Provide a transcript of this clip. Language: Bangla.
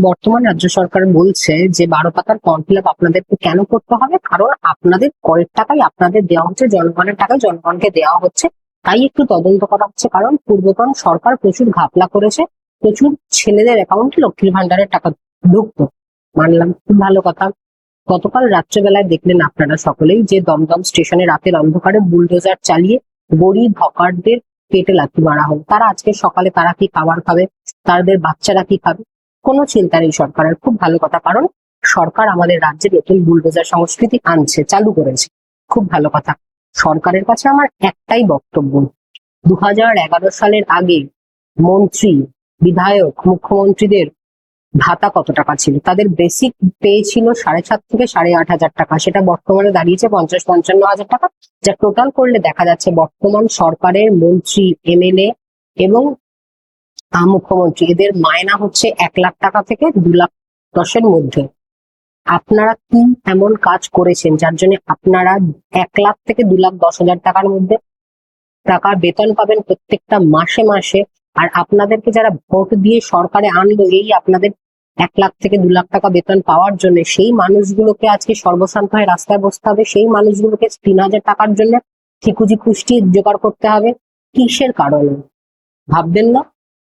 বর্তমান রাজ্য সরকার বলছে যে 12 পাতার ফর্ম ফিল আপ আপনাদেরকে কেন করতে হবে, কারণ আপনাদের করের টাকাই আপনাদের দেওয়া হচ্ছে, জনগণের টাকায় জনগণকে দেওয়া হচ্ছে, তাই একটু তদন্ত করা হচ্ছে। কারণ পূর্বতন সরকার প্রচুর ঘাপলা করেছে, প্রচুর ছেলেদের অ্যাকাউন্টে লক্ষ্মীর ভান্ডারের টাকা ঢুকতো, মানলাম, খুব ভালো কথা। গতকাল রাত্রেবেলায় দেখলেন আপনারা সকলেই যে দমদম স্টেশনে রাতের অন্ধকারে বুলডোজার চালিয়ে গরিব হকারদের পেটে লাথি মারা হলো। তারা আজকে সকালে তারা কি খাবার খাবে, তাদের বাচ্চারা কি খাবে, কোনো চিন্তা নেই সরকারের। খুব ভালো কথা, কারণ সরকার আমাদের রাজ্যে নতুন বুলডোজার সংস্কৃতি আনছে, চালু করেছে, খুব ভালো কথা। সরকারের কাছে আমার একটাই বক্তব্য, 2011 সালের আগে মন্ত্রী, বিধায়ক, মুখ্যমন্ত্রীদের ভাতা কত টাকা ছিল? তাদের বেসিক পে ছিল 7,500 থেকে 8,500 টাকা, সেটা বর্তমানে দাঁড়িয়েছে 50-55 হাজার টাকা, যা টোটাল করলে দেখা যাচ্ছে বর্তমান সরকারের মন্ত্রী, এমএলএ এবং মুখ্যমন্ত্রী এদের মায়না হচ্ছে 1,00,000 টাকা থেকে 2,10,000 মধ্যে। আপনারা কি এমন কাজ করেছেন যার জন্য আপনারা 1,00,000 থেকে 2,10,000 টাকার মধ্যে টাকা বেতন পাবেন প্রত্যেকটা মাসে মাসে? আর আপনাদেরকে যারা ভোট দিয়ে সরকারে আনলো এই আপনাদের 1,00,000 থেকে 2,00,000 টাকা বেতন পাওয়ার জন্য, সেই মানুষগুলোকে আজকে সর্বশান্ত হয়ে রাস্তায় বসতে হবে, সেই মানুষগুলোকে 3,000 টাকার জন্য ঠিকুজি পুষ্টি জোগাড় করতে হবে, কিসের কারণে ভাববেন না?